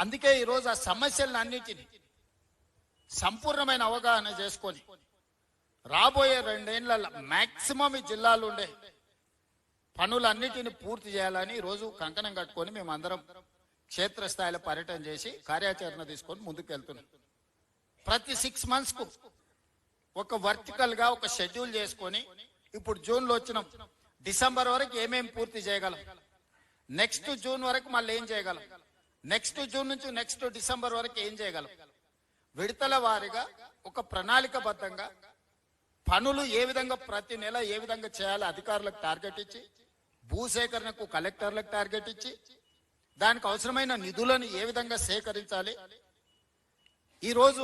అందుకే ఈరోజు ఆ సమస్యలన్నిటిని సంపూర్ణమైన అవగాహన చేసుకొని రాబోయే 2 ఏళ్లలో మాక్సిమం ఈ జిల్లాలో ఉండే పనులన్నిటిని పూర్తి చేయాలని ఈరోజు కంకణం కట్టుకొని మేమందరం క్షేత్రస్థాయిలో పర్యటన చేసి కార్యాచరణ తీసుకొని ముందుకు వెళ్తున్నాం. ప్రతి 6 months కు ఒక వర్టికల్ గా ఒక షెడ్యూల్ చేసుకొని ఇప్పుడు జూన్లో వచ్చినాం, డిసెంబర్ వరకు ఏమేమి పూర్తి చేయగలం, నెక్స్ట్ జూన్ వరకు మళ్ళీ ఏం చేయగలం, నెక్స్ట్ జూన్ నుంచి నెక్స్ట్ డిసెంబర్ వరకు ఏం చేయగలం, విడతల వారీగా ఒక ప్రణాళికబద్ధంగా పనులు ఏ విధంగా ప్రతి నెల ఏ విధంగా చేయాలి అధికారులకు టార్గెట్ ఇచ్చి, భూసేకరణకు కలెక్టర్లకు టార్గెట్ ఇచ్చి, దానికి అవసరమైన నిధులను ఏ విధంగా సేకరించాలి. ఈరోజు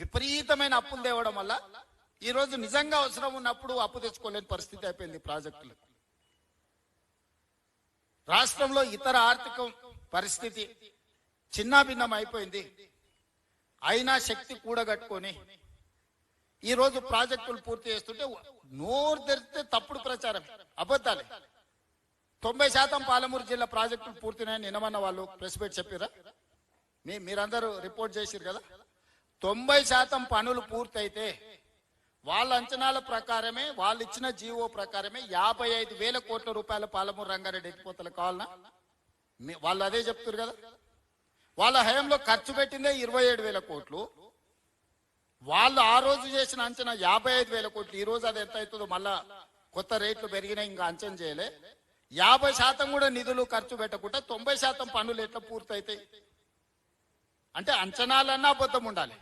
విపరీతమైన అప్పులు తేవడం వల్ల ఈరోజు నిజంగా అవసరం ఉన్నప్పుడు అప్పు తెచ్చుకోలేని పరిస్థితి అయిపోయింది ప్రాజెక్టులు. రాష్ట్రంలో ఇతర ఆర్థిక పరిస్థితి చిన్నాభిన్నం అయిపోయింది. అయినా శక్తి కూడగట్టుకొని ఈరోజు ప్రాజెక్టులు పూర్తి చేస్తుంటే నోరు తెరిస్తే తప్పుడు ప్రచారం, అబద్ధాలే. 90% పాలమూరు జిల్లా ప్రాజెక్టులు పూర్తినాయని నిన్నమన్న వాళ్ళు ప్రెస్ మీట్ చెప్పారా? మీరందరూ రిపోర్ట్ చేసిరు కదా. 90% పనులు పూర్తయితే వాళ్ళ అంచనాల ప్రకారమే, వాళ్ళు ఇచ్చిన జీవో ప్రకారమే 55,000 కోట్ల రూపాయల పాలమూరు రంగారెడ్డి ఎత్తిపోతలు కావాలన్నా వాళ్ళు అదే చెప్తారు కదా. వాళ్ళ హయాంలో ఖర్చు పెట్టిందే 27,000 కోట్లు. వాళ్ళు ఆ రోజు చేసిన అంచనా 55,000 కోట్లు. ఈ రోజు అది ఎంత అవుతుందో మళ్ళా కొత్త రేట్లు పెరిగినాయి, ఇంకా అంచనా చేయలే. 50% కూడా నిధులు ఖర్చు పెట్టకుండా 90% పనులు ఎట్లా పూర్తయితాయి? అంటే అంచనాలన్నా అబద్ధం ఉండాలి,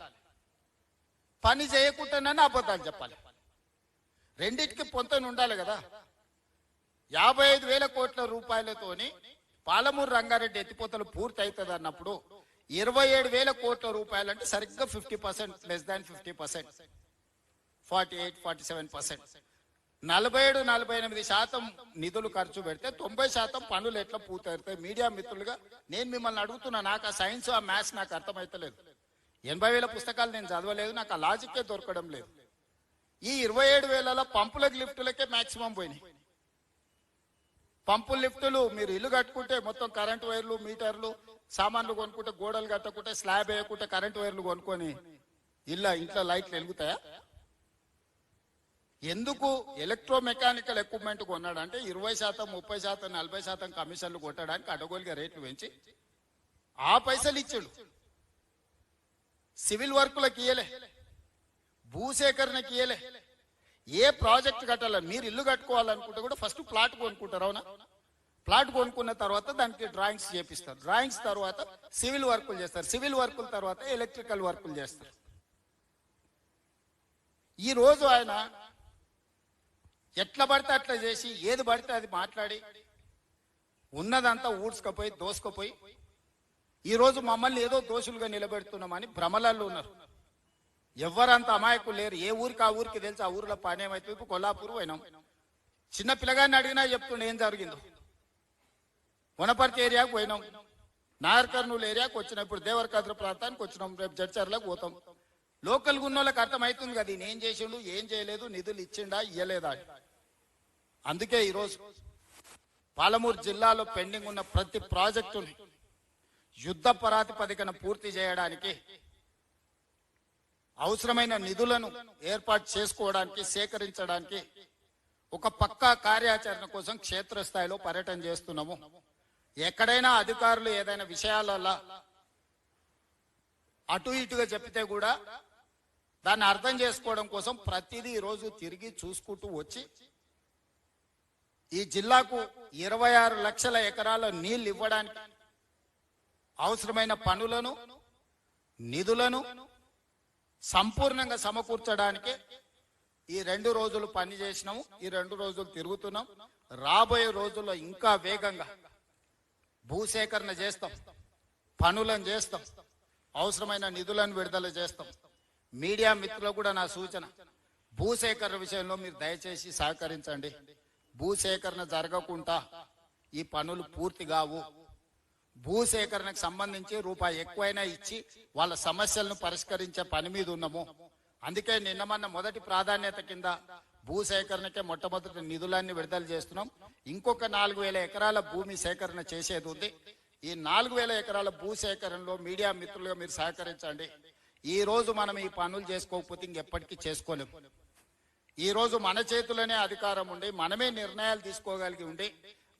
పని చేయకుండానన్నా అబద్ధాలు చెప్పాలి. రెండింటికి పొంతన ఉండాలి కదా. 55,000 కోట్ల రూపాయలతోని పాలమూరు రంగారెడ్డి ఎత్తిపోతలు పూర్తి అవుతుంది అన్నప్పుడు 27,000 కోట్ల రూపాయలు అంటే సరిగ్గా 50%, లెస్ దాన్ 50%, 48-47%, 47-48% నిధులు ఖర్చు పెడితే 90% పనులు ఎట్లా పూర్తవుతాయి? మీడియా మిత్రులుగా నేను మిమ్మల్ని అడుగుతున్నా. నాకు ఆ సైన్స్ ఆ మ్యాథ్స్ నాకు అర్థమైతలేదు. 80,000 పుస్తకాలు నేను చదవలేదు, నాకు ఆ లాజిక్కే దొరకడం లేదు. ఈ 27,000లో పంపులకు లిఫ్టులకే మాక్సిమం పోయినాయి. పంపులు లిఫ్టులు మీరు ఇల్లు కట్టుకుంటే మొత్తం కరెంట్ వైర్లు, మీటర్లు, సామాన్లు కొనుక్కుంటే, గోడలు కట్టకుంటే, స్లాబ్ వేయకుంటే, కరెంట్ వైర్లు కొనుక్కొని ఇంట్లో లైట్లు వెలుగుతాయా? ఎందుకు ఎలక్ట్రోమెకానికల్ ఎక్విప్మెంట్ కొన్నాడు అంటే 20%, 30%, 40% కమిషన్లు కొట్టడానికి అడగోలుగా రేట్లు పెంచి ఆ పైసలు ఇచ్చాడు. సివిల్ వర్కులకు ఇయ్యలే, భూసేకరణకి ఇయ్యలే. ఏ ప్రాజెక్ట్ కట్టాలని మీరు ఇల్లు కట్టుకోవాలనుకుంటే కూడా ఫస్ట్ ప్లాట్ కొనుక్కుంటారు, అవునా? ప్లాట్ కొనుక్కున్న తర్వాత దానికి డ్రాయింగ్స్ చేపిస్తారు, డ్రాయింగ్స్ తర్వాత సివిల్ వర్కులు చేస్తారు, సివిల్ వర్కుల తర్వాత ఎలక్ట్రికల్ వర్కులు చేస్తారు. ఈ రోజు ఆయన ఎట్లా పడితే అట్లా చేసి ఏది పడితే అది మాట్లాడి ఉన్నదంతా ఊడ్చుకపోయి దోసుకుపోయి ఈరోజు మమ్మల్ని ఏదో దోషులుగా నిలబెడుతున్నామని భ్రమలలో ఉన్నారు. ఎవరంత అమాయకులు లేరు. ఏ ఊరికి ఆ ఊరికి తెలుసు. ఆ ఊరిలో పని ఏమైతే కొల్లాపూర్ పోయినాం, చిన్న పిల్లగాన్ని అడిగినా చెప్తుండే ఏం జరిగిందో. వనపర్తి ఏరియాకు పోయినాం, నాగర్ కర్నూలు ఏరియాకు వచ్చినాం, ఇప్పుడు దేవరకద్ర ప్రాంతానికి వచ్చినాం, రేపు జడ్చర్లకు పోతాం. లోకల్గా ఉన్న వాళ్ళకి అర్థమవుతుంది కదా ఈయన ఏం చేసిండు, ఏం చేయలేదు, నిధులు ఇచ్చిండా ఇయ్యలేదా. అందుకే ఈరోజు పాలమూరు జిల్లాలో పెండింగ్ ఉన్న ప్రతి ప్రాజెక్టుని యుద్ధ ప్రాతిపదికన పూర్తి చేయడానికి అవసరమైన నిధులను ఏర్పాటు చేసుకోవడానికి, సేకరించడానికి ఒక పక్కా కార్యాచరణ కోసం క్షేత్రస్థాయిలో పర్యటన చేస్తున్నాము. ఎక్కడైనా అధికారులు ఏదైనా విషయాలలో అటు ఇటుగా చెప్తే కూడా దాన్ని అర్థం చేసుకోవడం కోసం ప్రతిదీ ఈరోజు తిరిగి చూసుకుంటూ వచ్చి ఈ జిల్లాకు 26 లక్షల ఎకరాల నీళ్లు ఇవ్వడానికి అవసరమైన పనులను, నిధులను సంపూర్ణంగా సమకూర్చడానికి ఈ 2 రోజులు పని చేసినాము. ఈ 2 రోజులు తిరుగుతున్నాం. రాబోయే రోజుల్లో ఇంకా వేగంగా భూసేకరణ చేస్తాం, పనులను చేస్తాం, అవసరమైన నిధులను విడుదల చేస్తాం. మీడియా మిత్రులకు కూడా నా సూచన, భూసేకరణ విషయంలో మీరు దయచేసి సహకరించండి. భూసేకరణ జరగకుండా ఈ పనులు పూర్తి కావు. భూసేకరణకు సంబంధించి రూపాయి ఎక్కువైనా ఇచ్చి వాళ్ళ సమస్యలను పరిష్కరించే పని మీద ఉన్నాము. అందుకే నిన్నమన్న మొదటి ప్రాధాన్యత కింద భూసేకరణకే మొట్టమొదటి నిధులన్నీ విడుదల చేస్తున్నాం. ఇంకొక 4,000 ఎకరాల భూమి సేకరణ చేసేది ఉంది. ఈ 4000 ఎకరాల భూసేకరణలో మీడియా మిత్రులుగా మీరు సహకరించండి. ఈ రోజు మనం ఈ పనులు చేసుకోకపోతే ఇంకెప్పటికీ చేసుకోలేము. ఈ రోజు మన చేతులనే అధికారం ఉండి మనమే నిర్ణయాలు తీసుకోగలిగి ఉండి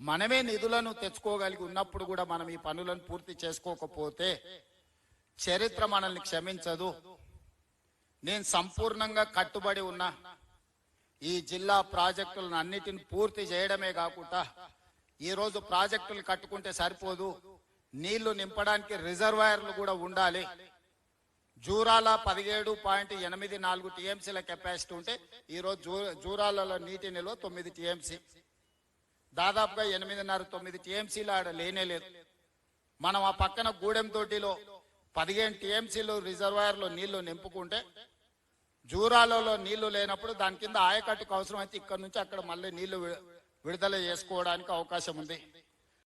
మనమే నిధులను తెచ్చుకోగలిగి ఉన్నప్పుడు కూడా మనం ఈ పనులను పూర్తి చేసుకోకపోతే చరిత్ర మనల్ని క్షమించదు. నేను సంపూర్ణంగా కట్టుబడి ఉన్నా ఈ జిల్లా ప్రాజెక్టులను అన్నిటిని పూర్తి చేయడమే కాకుండా ఈరోజు ప్రాజెక్టులు కట్టుకుంటే సరిపోదు, నీళ్లు నింపడానికి రిజర్వాయర్లు కూడా ఉండాలి. జూరాల 17.84 టీఎంసీల కెపాసిటీ ఉంటే ఈరోజు జూరాలలో నీటి నిల్వ 9 టీఎంసీ, దాదాపుగా 8.5-9 టీఎంసీలు ఆడ లేనే లేదు. మనం ఆ పక్కన గూడెం తోటిలో 15 టీఎంసీలు రిజర్వాయర్లో నీళ్లు నింపుకుంటే జూరాలలో నీళ్లు లేనప్పుడు దాని కింద ఆయకట్టుకు అవసరం అయితే ఇక్కడ నుంచి అక్కడ మళ్ళీ నీళ్లు విడుదల చేసుకోవడానికి అవకాశం ఉంది.